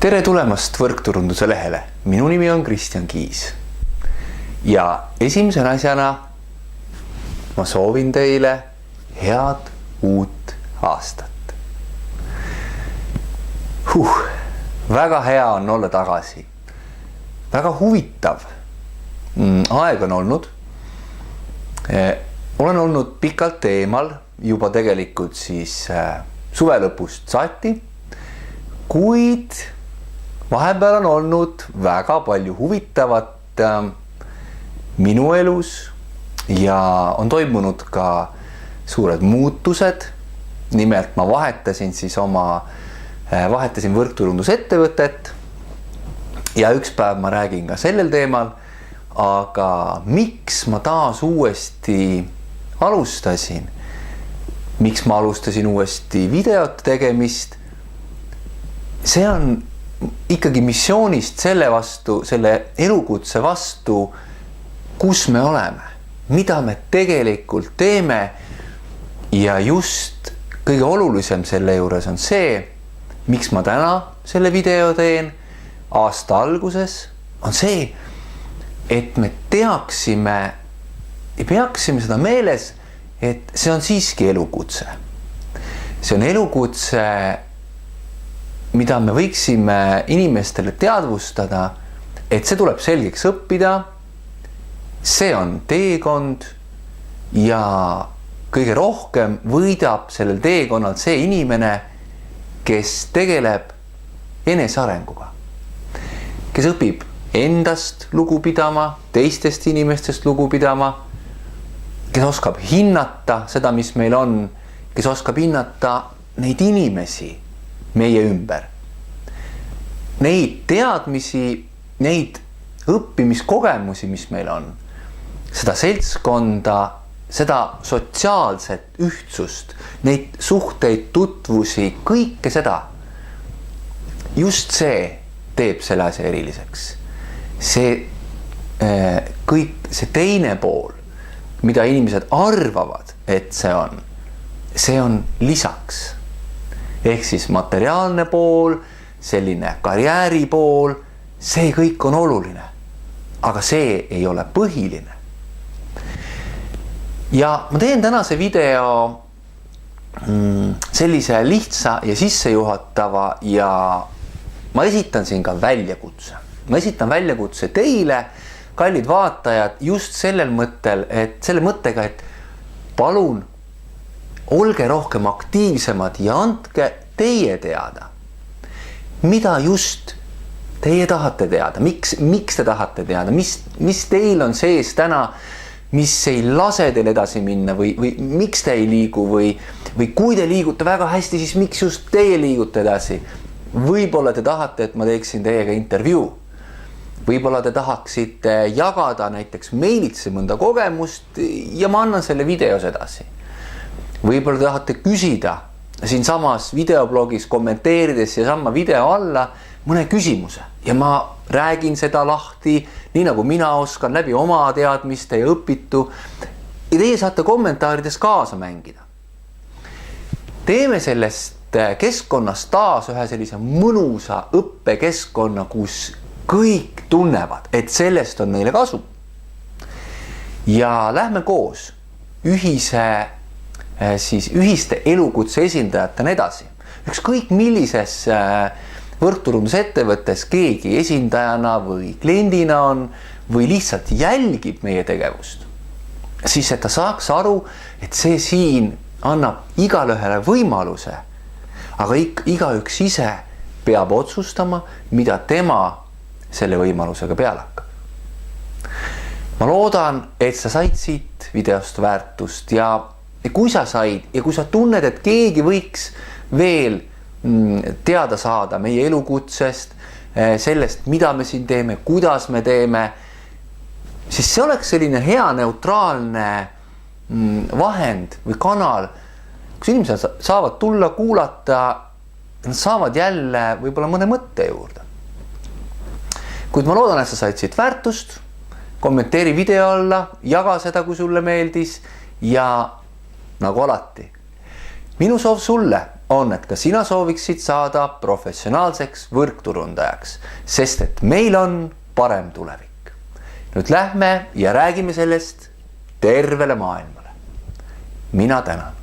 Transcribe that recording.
Tere tulemast Võrkturunduse lehele. Minu nimi on Kristjan Kiis. Ja esimese asjana ma soovin teile head uut aastat. Väga hea on olla tagasi. Väga huvitav aeg on olnud. Olen olnud pikalt eemal, juba tegelikult siis suve lõpust saati, kuid vahepeal on olnud väga palju huvitavat minu elus ja on toimunud ka suured muutused. Nimelt ma vahetasin võrkturundusettevõtet ja üks päev ma räägin ka sellel teemal, aga miks ma taas uuesti alustasin? Miks ma alustasin uuesti videote tegemist? See on ikkagi missioonist selle elukutse vastu, kus me oleme, mida me tegelikult teeme ja just kõige olulisem selle juures on see, miks ma täna selle video teen aasta alguses, on see, et me teaksime ja peaksime seda meeles, et see on siiski elukutse. See on elukutse, mida me võiksime inimestele teadvustada, et see tuleb selgeks õppida, see on teekond ja kõige rohkem võidab sellel teekonnal see inimene, kes tegeleb enesearenguga, kes õpib endast lugu pidama, teistest inimestest lugu pidama, kes oskab hinnata seda, mis meil on, kes oskab hinnata neid inimesi meie ümber. Neid teadmisi, neid õppimiskogemusi, mis meil on, seda seltskonda, seda sotsiaalset ühtsust, neid suhteid, tutvusi, kõike seda. Just see teeb selle asja eriliseks. See teine pool, mida inimesed arvavad, et see on lisaks. Ehk siis materiaalne pool, selline karjääri pool, see kõik on oluline, aga see ei ole põhiline. Ja ma teen tänase video sellise lihtsa ja sissejuhatava ja ma esitan siin ka väljakutse. Ma esitan väljakutse teile, kallid vaatajad, just selle mõttega, et palun olge rohkem aktiivsemad ja andke teie teada, mida just teie tahate teada, miks te tahate teada, mis teil on sees täna, mis ei lase teil edasi minna või miks te ei liigu või kui te liigute väga hästi, siis miks just teie liigute edasi. Võib-olla te tahate, et ma teeksin teiega intervjuu. Võib-olla te tahaksite jagada näiteks meilitsi mõnda kogemust ja ma annan selle videos edasi. Võib-olla te tahate küsida siin samas videoblogis kommenteerides ja sama video alla mõne küsimuse ja ma räägin seda lahti, nii nagu mina oskan läbi oma teadmiste ja õpitu ja teie saate kommentaarides kaasa mängida. Teeme sellest keskkonnast taas ühe sellise mõnusa õppekeskkonna, kus kõik tunnevad, et sellest on neile kasu. Ja lähme koos ühiste elukutse esindajatena edasi. Ükskõik millises võrkturundusettevõttes keegi esindajana või kliendina on või lihtsalt jälgib meie tegevust, siis et ta saaks aru, et see siin annab igalühele võimaluse, aga igaüks ise peab otsustama, mida tema selle võimalusega peale hakkab. Ma loodan, et sa said siit videost väärtust ja kui sa said ja kui sa tunned, et keegi võiks veel teada saada meie elukutsest, sellest, mida me siin teeme, kuidas me teeme, siis see oleks selline hea neutraalne vahend või kanal, kus inimesed saavad tulla, kuulata, nad saavad jälle võib-olla mõne mõtte juurde. Kuid ma loodan, et sa said siit väärtust, kommenteeri video alla, jaga seda, kui sulle meeldis ja nagu alati, minu soov sulle on, et ka sina sooviksid saada professionaalseks võrkturundajaks, sest et meil on parem tulevik. Nüüd lähme ja räägime sellest tervele maailmale. Mina tänan.